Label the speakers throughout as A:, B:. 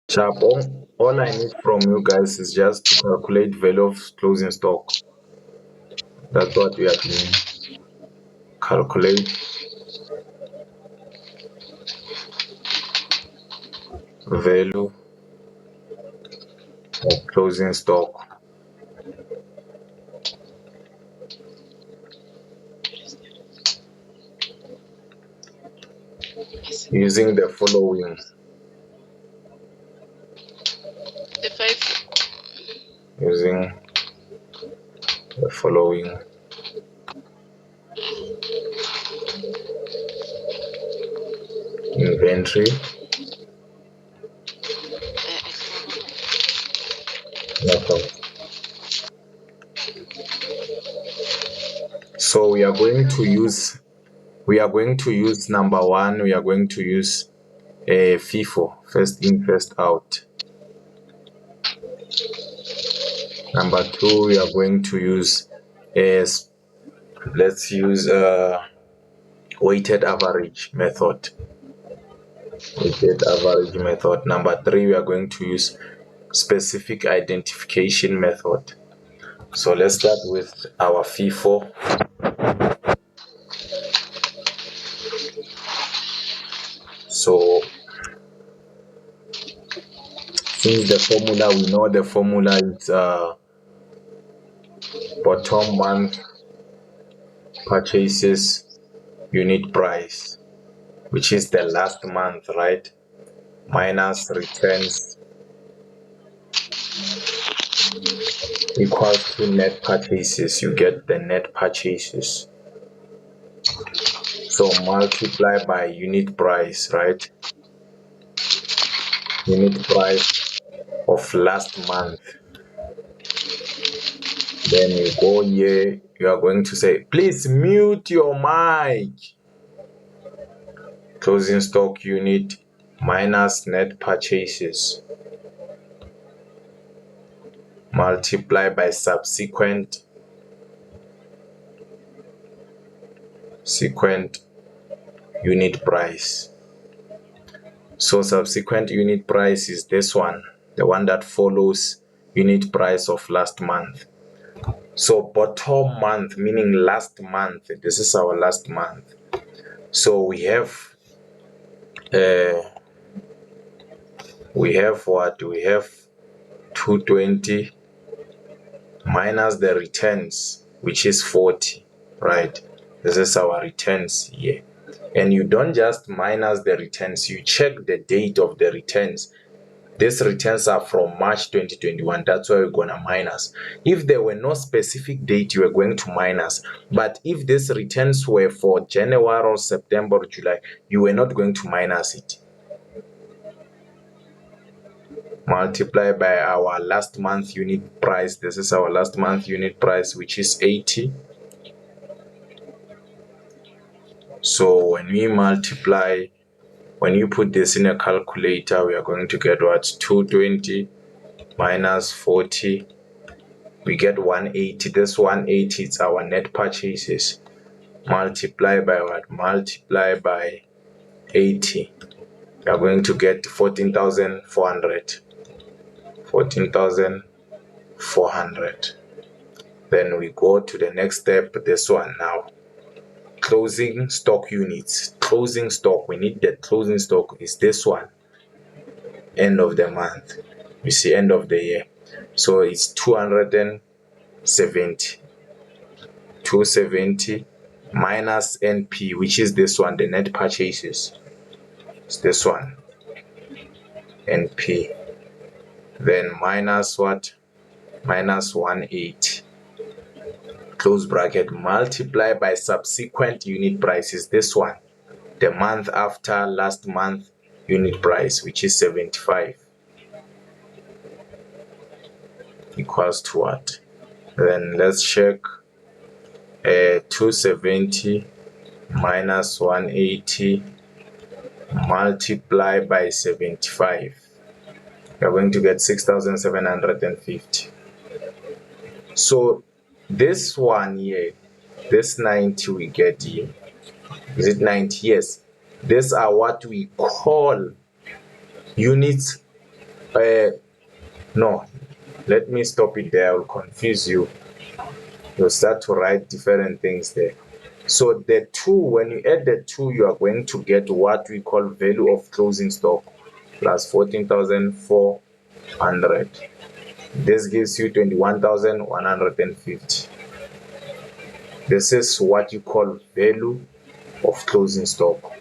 A: Sharp, all I need from you guys is just to calculate value of closing stock. That's what we are doing. Calculate value of closing stock using the following.
B: The five.
A: Using the following. Inventory method. So we are going to use number one. We are going to use a FIFO, first in first out. Number two, we are going to use as let's use a weighted average method. Weighted average method. Number three, we are going to use specific identification method. So let's start with our FIFO. So since the formula, we know the formula is bottom month purchases unit price, which is the last month, right? Minus returns equals to net purchases. You get the net purchases. So multiply by unit price, right? Unit price of last month. Then you go here, you are going to say, please mute your mic. Closing stock unit minus net purchases. Multiply by subsequent unit price. So subsequent unit price is this one, the one that follows unit price of last month. So bottom month, meaning last month, this is our last month. So we have what? We have 220 minus the returns, which is 40, right? This is our returns here. And you don't just minus the returns, you check the date of the returns. These returns are from March 2021. That's why we're going to minus. If there were no specific date, you were going to minus. But if these returns were for January or September or July, you were not going to minus it. Multiply by our last month unit price. This is our last month unit price, which is 80. So when we multiply, when you put this in a calculator, we are going to get what? 220 minus 40. We get 180. This 180 is our net purchases. Multiply by what? Multiply by 80. We are going to get 14,400. 14,400. Then we go to the next step, this one now. Closing stock units. Closing stock, we need the closing stock is this one. End of the month. You see, end of the year. So it's 270. 270 minus NP, which is this one, the net purchases. It's this one. NP. Then minus what? Minus 180. Close bracket, multiply by subsequent unit prices. This one, the month after last month unit price, which is 75, equals to what? Then let's check 270 minus 180 multiply by 75. We're going to get 6,750. So this one here, this 90 we get here, is it 90? Yes. These are what we call units No, let me stop it there. I will confuse you. You'll start to write different things there. So the 2, when you add the 2, you are going to get what we call value of closing stock plus 14,400. This gives you 21,150. This is what you call value of closing stock.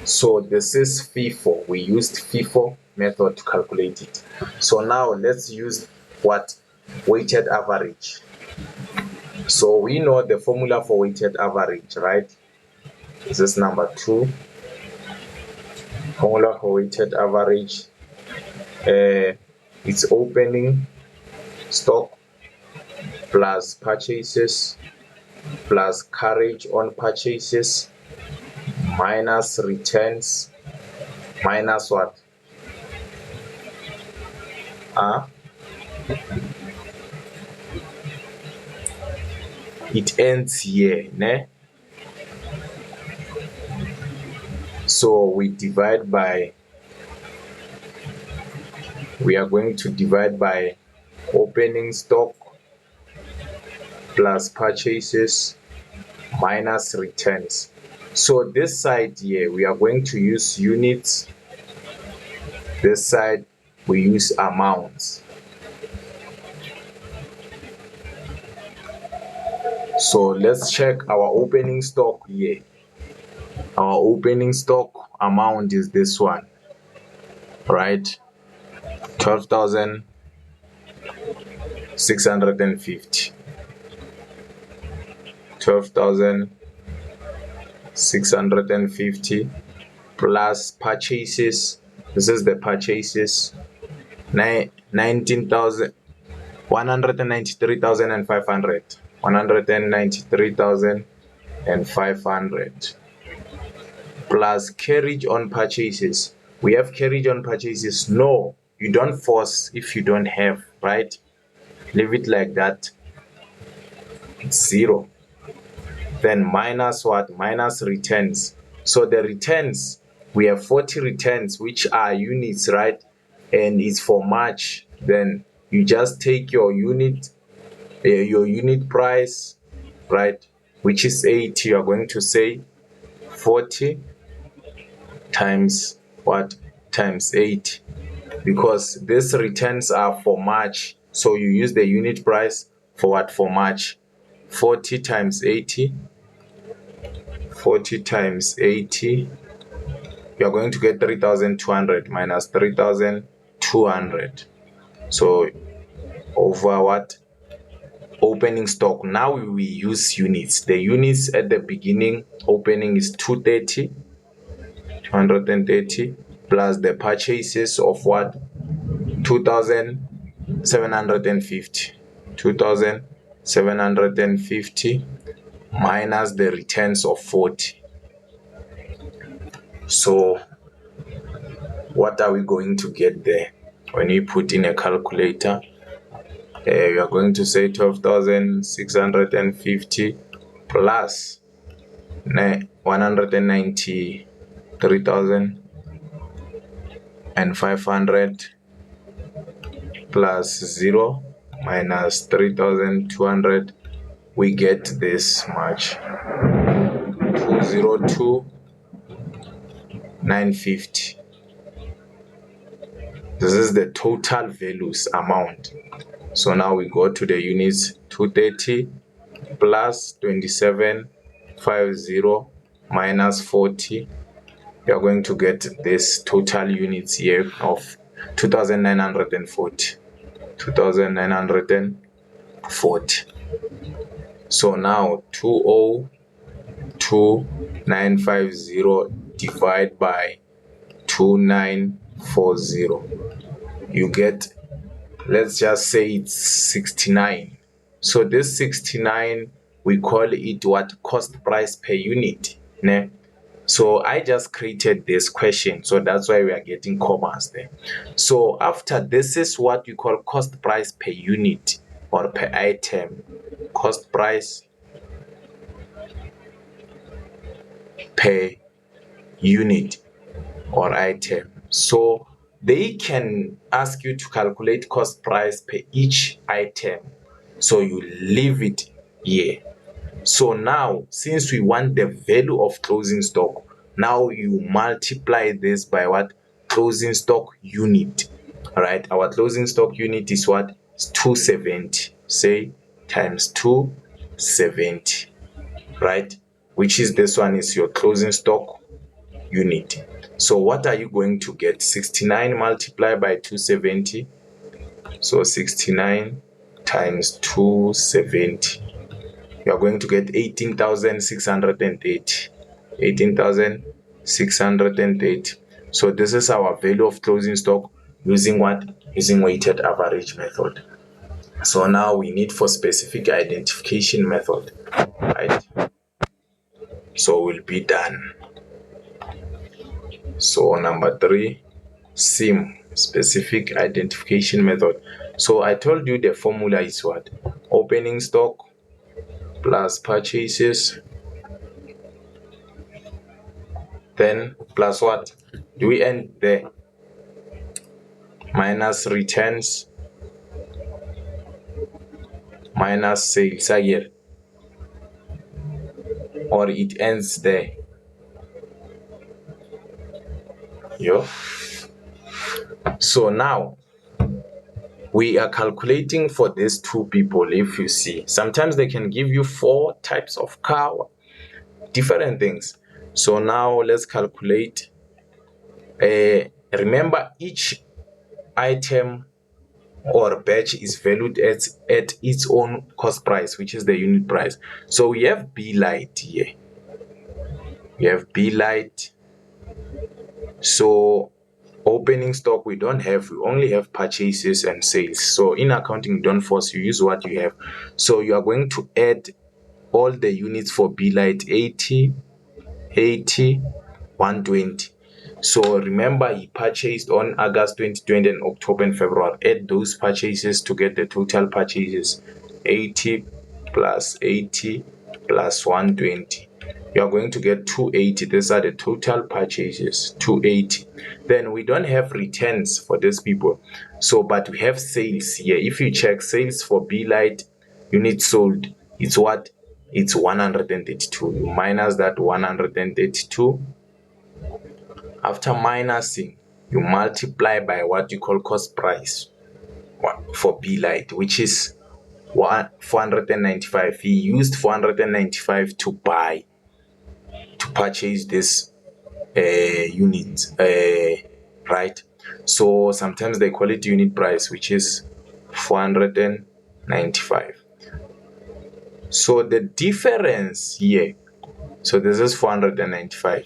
A: So this is FIFO. We used FIFO method to calculate it. So now let's use what? Weighted average. So we know the formula for weighted average, right? This is number 2. Formula for weighted average. It's opening stock plus purchases plus carriage on purchases minus returns minus what? It ends here, ne? So we are going to divide by opening stock plus purchases minus returns. So this side here, we are going to use units. This side, we use amounts. So let's check our opening stock here. Our opening stock amount is this one, right? 12,650. 12,650 plus purchases. This is the purchases. 19,000. 193,500. 193,500 plus carriage on purchases. We have carriage on purchases. No, you don't force if you don't have, right? Leave it like that. It's 0. Then minus what? Minus returns. So the returns, we have 40 returns, which are units, right? And it's for March. Then you just take your unit price, right, which is 80. You are going to say 40 times what? Times 80, because these returns are for March, so you use the unit price for what? For March. 40 times 80. 40 times 80, you are going to get 3,200 minus 3,200. So over what? Opening stock. Now we use units. The units at the beginning opening is 230 plus the purchases of what? 2,750. 2,750 minus the returns of 40. So what are we going to get there? When you put in a calculator, you are going to say 12,650 plus 193,500 plus 0 minus 3,200. We get this much: 202,950. This is the total values amount. So now we go to the units. 230 plus 2750 minus 40. We are going to get this total units here of 2,940. 2,940. So now 202,950 divide by 2,940. You get, let's just say it's 69. So this 69, we call it what? Cost price per unit. Ne? So I just created this question, so that's why we are getting commas there. So after this is what you call cost price per unit or per item. Cost price per unit or item. So they can ask you to calculate cost price per each item. So you leave it here. So now, since we want the value of closing stock, now you multiply this by what? Closing stock unit. All right, our closing stock unit is what? It's 270. Say times 270, right? Which is this one is your closing stock unit. So what are you going to get? 69 multiplied by 270. So 69 times 270. You are going to get 18,630. 18,630. So this is our value of closing stock using what? Using weighted average method. So now we need for specific identification method, right? So we'll be done. So number 3, SIM, specific identification method. So I told you the formula is what? Opening stock plus purchases, then plus what? Do we end there? Minus returns minus sales again, or it ends there. Yo. So now we are calculating for these two people. If you see, sometimes they can give you 4 types of car, different things. So now let's calculate. Remember, each item or batch is valued at its own cost price, which is the unit price. So we have B light here. We have B light. So opening stock we don't have, we only have purchases and sales. So in accounting, don't force, you use what you have. So you are going to add all the units for B light: 80, 80, 120. So remember, he purchased on August 2020 and October and February. Add those purchases to get the total purchases: 80 plus 80 plus 120. You are going to get 280. These are the total purchases, 280. Then we don't have returns for these people. So, but we have sales here. If you check sales for B light units sold, it's what? It's 132. You minus that 132. After minusing, you multiply by what you call cost price for B light, which is 495. He used 495 to purchase this unit, right? So sometimes they call it unit price, which is 495. So the difference here, so this is 495.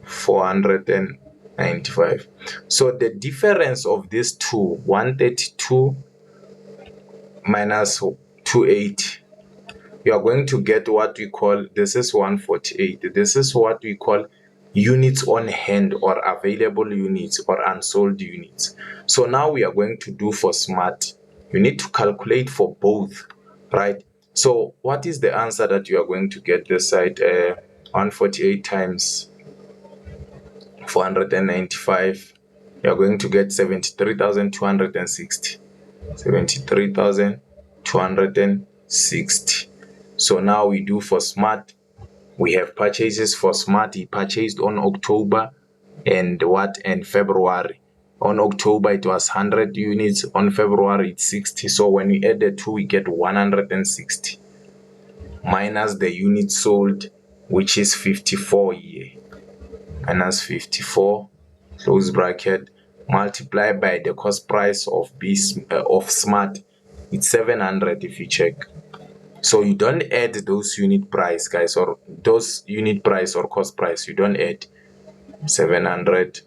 A: 495. So the difference of these two, 132 minus 280, you are going to get what we call, this is 148. This is what we call units on hand or available units or unsold units. So now we are going to do for smart. You need to calculate for both, right? So what is the answer that you are going to get this side? 148 times 495, you are going to get 73,260. 73,260. So now we do for smart. We have purchases for smart. He purchased on October and what? And February. On October it was 100 units. On February it's 60. So when we add the two, we get 160 minus the units sold, which is 54 here. Minus 54, close bracket, multiply by the cost price of of smart. It's 700 if you check. So you don't add those unit price, guys, or those unit price or cost price. You don't add 700.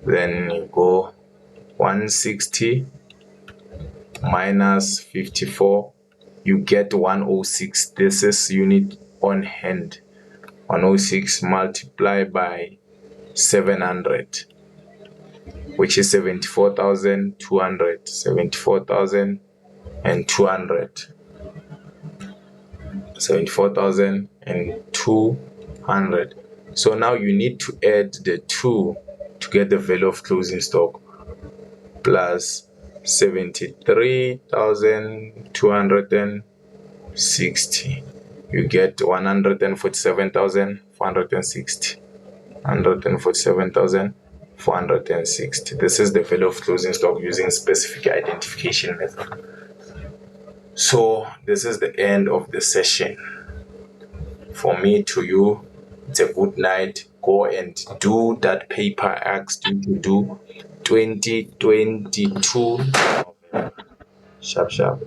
A: Then you go 160 minus 54. You get 106. This is unit on hand. 106 multiplied by 700, which is 74,200. 74,200. 74,200. 200. So now you need to add the 2 to get the value of closing stock, plus 73,260. You get 147,460. 147,460. This is the value of closing stock using specific identification method. So this is the end of the session. For me to you, it's a good night. Go and do that paper I asked you to do. 2022. Sharp, sharp.